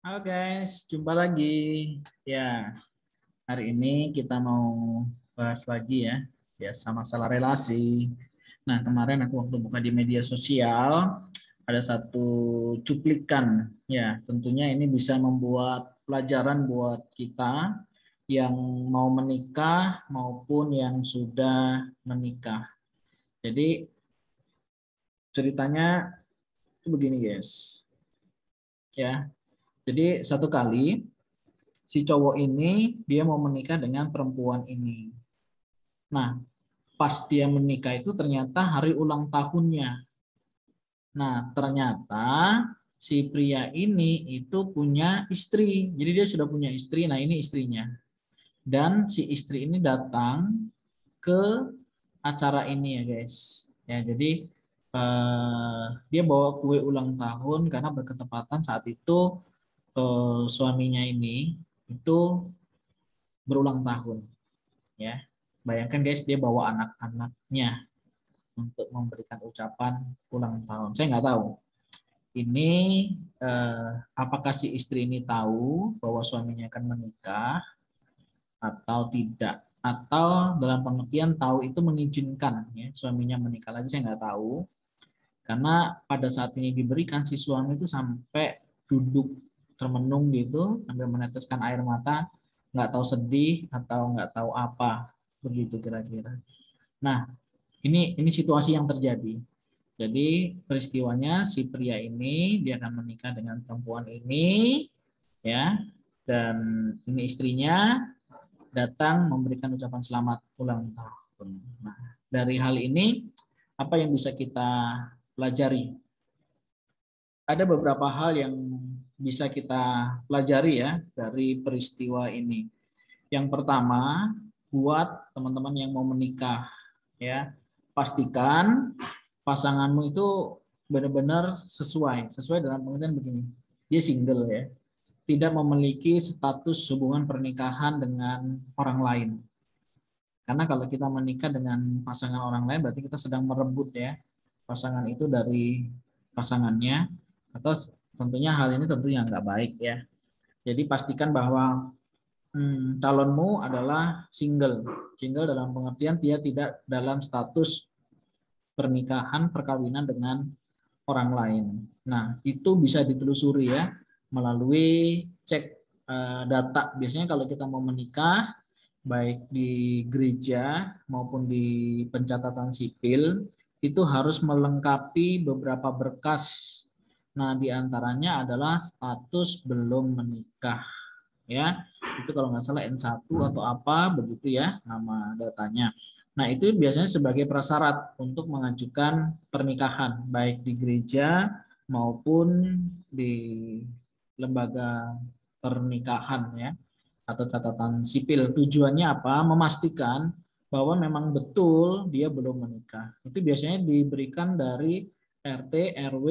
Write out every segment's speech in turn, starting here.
Halo guys, jumpa lagi. Ya, hari ini kita mau bahas lagi sama masalah relasi. Nah, kemarin aku waktu buka di media sosial, ada satu cuplikan. Ya, tentunya ini bisa membuat pelajaran buat kita yang mau menikah maupun yang sudah menikah. Jadi, ceritanya itu begini guys. Ya, jadi satu kali si cowok ini dia mau menikah dengan perempuan ini. Nah, pas dia menikah itu ternyata hari ulang tahunnya. Nah, ternyata si pria ini itu punya istri. Jadi dia sudah punya istri. Nah, ini istrinya. Dan si istri ini datang ke acara ini ya, guys. Ya, jadi dia bawa kue ulang tahun karena berketepatan saat itu suaminya ini itu berulang tahun. Ya, bayangkan guys, dia bawa anak-anaknya untuk memberikan ucapan ulang tahun. Saya nggak tahu ini apakah si istri ini tahu bahwa suaminya akan menikah atau tidak, atau dalam pengertian tahu itu mengizinkan ya suaminya menikah lagi. Saya nggak tahu karena pada saat ini diberikan si suami itu sampai duduk termenung gitu sambil meneteskan air mata, nggak tahu sedih atau nggak tahu apa begitu kira-kira. Nah, ini situasi yang terjadi. Jadi peristiwanya si pria ini dia akan menikah dengan perempuan ini ya, dan ini istrinya datang memberikan ucapan selamat ulang tahun. Nah, dari hal ini apa yang bisa kita pelajari? Ada beberapa hal yang bisa kita pelajari ya dari peristiwa ini. Yang pertama, buat teman-teman yang mau menikah ya, pastikan pasanganmu itu benar-benar sesuai dalam pengertian begini. Dia single ya, tidak memiliki status hubungan pernikahan dengan orang lain. Karena kalau kita menikah dengan pasangan orang lain berarti kita sedang merebut ya pasangan itu dari pasangannya, atau tentunya hal ini tentunya nggak baik ya. Jadi pastikan bahwa calonmu adalah single. Single dalam pengertian dia tidak dalam status pernikahan, perkawinan dengan orang lain. Nah, itu bisa ditelusuri ya melalui cek data. Biasanya kalau kita mau menikah, baik di gereja maupun di pencatatan sipil, itu harus melengkapi beberapa berkas. Nah, diantaranya adalah status belum menikah. Ya, itu kalau nggak salah N1 atau apa begitu ya nama datanya. Nah, itu biasanya sebagai prasyarat untuk mengajukan pernikahan baik di gereja maupun di lembaga pernikahan ya atau catatan sipil. Tujuannya apa? Memastikan bahwa memang betul dia belum menikah. Itu biasanya diberikan dari RT, RW,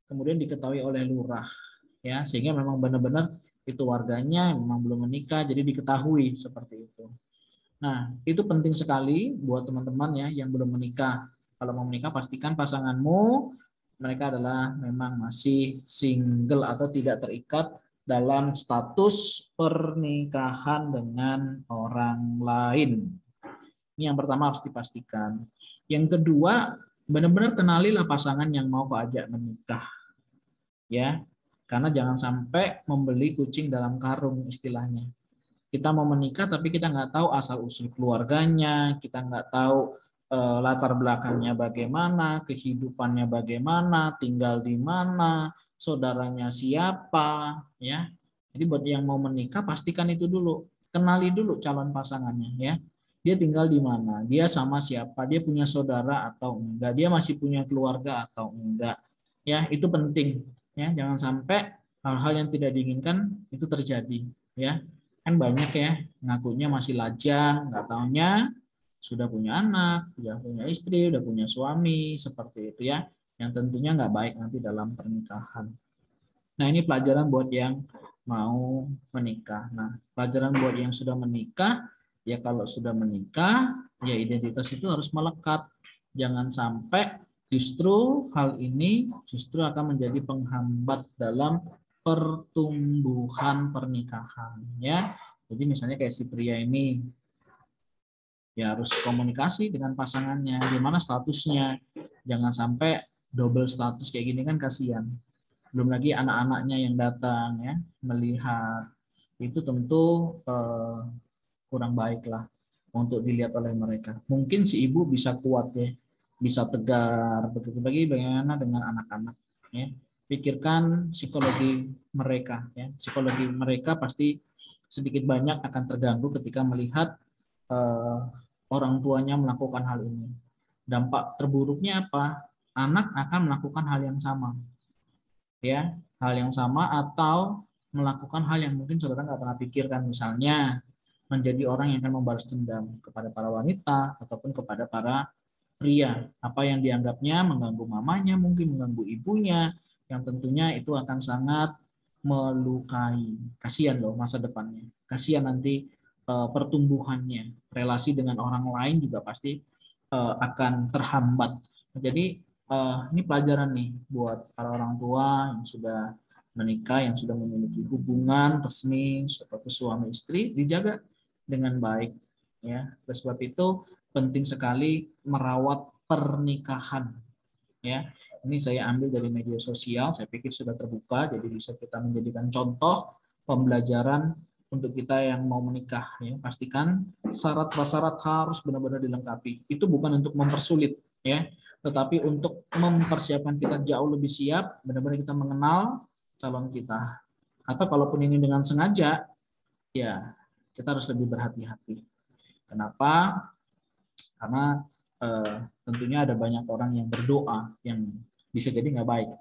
kemudian diketahui oleh lurah ya, sehingga memang benar-benar itu warganya memang belum menikah, jadi diketahui seperti itu. Nah, itu penting sekali buat teman-teman ya yang belum menikah. Kalau mau menikah, pastikan pasanganmu mereka adalah memang masih single atau tidak terikat dalam status pernikahan dengan orang lain. Ini yang pertama harus dipastikan. Yang kedua, benar-benar kenalilah pasangan yang mau kau ajak menikah. Ya, karena jangan sampai membeli kucing dalam karung istilahnya. Kita mau menikah tapi kita nggak tahu asal usul keluarganya, kita nggak tahu latar belakangnya bagaimana, kehidupannya bagaimana, tinggal di mana, saudaranya siapa, ya. Jadi buat yang mau menikah pastikan itu dulu, kenali dulu calon pasangannya, ya. Dia tinggal di mana, dia sama siapa, dia punya saudara atau enggak, dia masih punya keluarga atau enggak, ya itu penting, ya. Jangan sampai hal-hal yang tidak diinginkan itu terjadi, ya. Kan banyak ya ngakunya masih lajang, nggak taunya sudah punya anak, sudah punya istri, sudah punya suami, seperti itu ya, yang tentunya nggak baik nanti dalam pernikahan. Nah, ini pelajaran buat yang mau menikah. Nah, pelajaran buat yang sudah menikah, ya kalau sudah menikah, ya identitas itu harus melekat. Jangan sampai justru hal ini justru akan menjadi penghambat dalam pertumbuhan pernikahan, ya. Jadi misalnya kayak si pria ini ya harus komunikasi dengan pasangannya, gimana statusnya, jangan sampai double status kayak gini kan kasihan. Belum lagi anak-anaknya yang datang ya melihat, itu tentu kurang baik lah untuk dilihat oleh mereka. Mungkin si ibu bisa kuat ya, bisa tegar, begitu bagaimana dengan anak-anak ya. Pikirkan psikologi mereka ya, psikologi mereka pasti sedikit banyak akan terganggu ketika melihat orang tuanya melakukan hal ini. Dampak terburuknya apa? Anak akan melakukan hal yang sama ya, hal yang sama atau melakukan hal yang mungkin saudara nggak pernah pikirkan, misalnya menjadi orang yang akan membalas dendam kepada para wanita ataupun kepada para pria. Apa yang dianggapnya mengganggu mamanya, mungkin mengganggu ibunya, yang tentunya itu akan sangat melukai. Kasihan loh masa depannya. Kasihan nanti pertumbuhannya. Relasi dengan orang lain juga pasti akan terhambat. Jadi ini pelajaran nih buat para orang tua yang sudah menikah, yang sudah memiliki hubungan resmi seperti suami istri, dijaga dengan baik ya. Oleh sebab itu penting sekali merawat pernikahan ya. Ini saya ambil dari media sosial, saya pikir sudah terbuka, jadi bisa kita menjadikan contoh pembelajaran untuk kita yang mau menikah ya. Pastikan syarat-syarat harus benar-benar dilengkapi. Itu bukan untuk mempersulit ya, tetapi untuk mempersiapkan kita jauh lebih siap, benar-benar kita mengenal calon kita. Atau kalaupun ini dengan sengaja, ya kita harus lebih berhati-hati. Kenapa? Karena tentunya ada banyak orang yang berdoa yang bisa jadi nggak baik,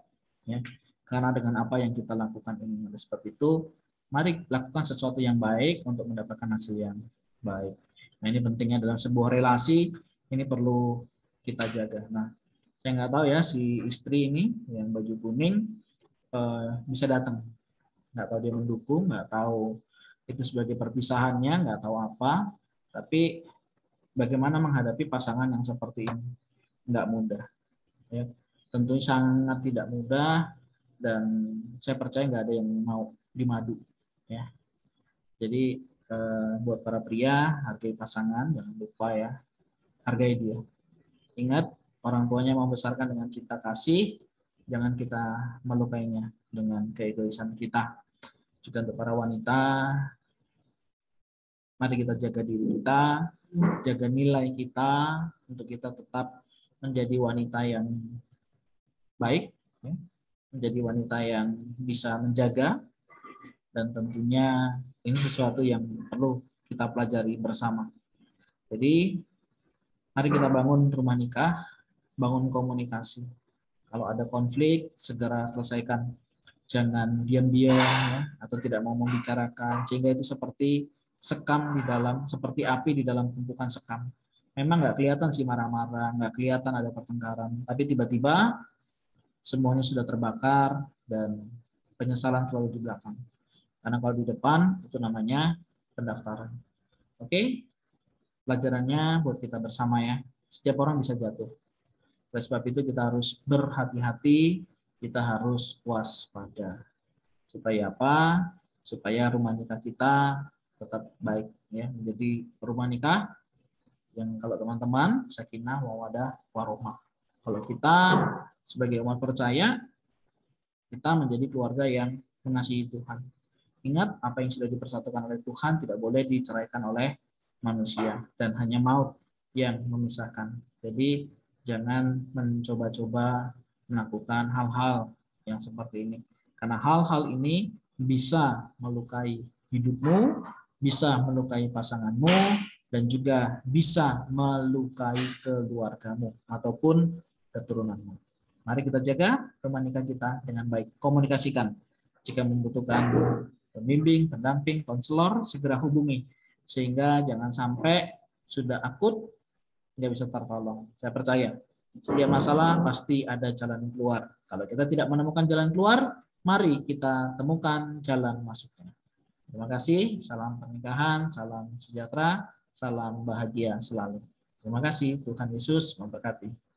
ya. Karena dengan apa yang kita lakukan ini, seperti itu, mari lakukan sesuatu yang baik untuk mendapatkan hasil yang baik. Nah ini pentingnya dalam sebuah relasi, ini perlu kita jaga. Nah saya nggak tahu ya si istri ini yang baju kuning bisa datang, nggak tahu dia mendukung, nggak tahu itu sebagai perpisahannya, nggak tahu apa, tapi bagaimana menghadapi pasangan yang seperti ini nggak mudah ya, tentu sangat tidak mudah, dan saya percaya nggak ada yang mau dimadu ya. Jadi buat para pria, hargai pasangan, jangan lupa ya, hargai dia. Ingat, orang tuanya membesarkan dengan cinta kasih, jangan kita melukainya dengan keegoisan kita. Juga untuk para wanita, mari kita jaga diri kita, jaga nilai kita, untuk kita tetap menjadi wanita yang baik, ya. Menjadi wanita yang bisa menjaga, dan tentunya ini sesuatu yang perlu kita pelajari bersama. Jadi mari kita bangun rumah nikah, bangun komunikasi. Kalau ada konflik, segera selesaikan. Jangan diam-diam ya, atau tidak mau membicarakan, sehingga itu seperti sekam di dalam, seperti api di dalam tumpukan sekam. Memang nggak kelihatan sih marah-marah, nggak kelihatan ada pertengkaran, tapi tiba-tiba semuanya sudah terbakar dan penyesalan selalu di belakang. Karena kalau di depan itu namanya pendaftaran. Oke, pelajarannya buat kita bersama ya. Setiap orang bisa jatuh. Oleh sebab itu kita harus berhati-hati, kita harus waspada. Supaya apa? Supaya rumah nikah kita tetap baik ya, menjadi rumah nikah yang kalau teman-teman sakinah mawaddah warohmah. Kalau kita sebagai umat percaya, kita menjadi keluarga yang mengasihi Tuhan. Ingat, apa yang sudah dipersatukan oleh Tuhan tidak boleh diceraikan oleh manusia, dan hanya maut yang memisahkan. Jadi jangan mencoba-coba melakukan hal-hal yang seperti ini, karena hal-hal ini bisa melukai hidupmu, bisa melukai pasanganmu, dan juga bisa melukai keluargamu ataupun keturunanmu. Mari kita jaga rumah nikah kita dengan baik. Komunikasikan. Jika membutuhkan pembimbing, pendamping, konselor, segera hubungi. Sehingga jangan sampai sudah akut, nggak bisa tertolong. Saya percaya, setiap masalah pasti ada jalan keluar. Kalau kita tidak menemukan jalan keluar, mari kita temukan jalan masuknya. Terima kasih, salam pernikahan, salam sejahtera, salam bahagia selalu. Terima kasih, Tuhan Yesus memberkati.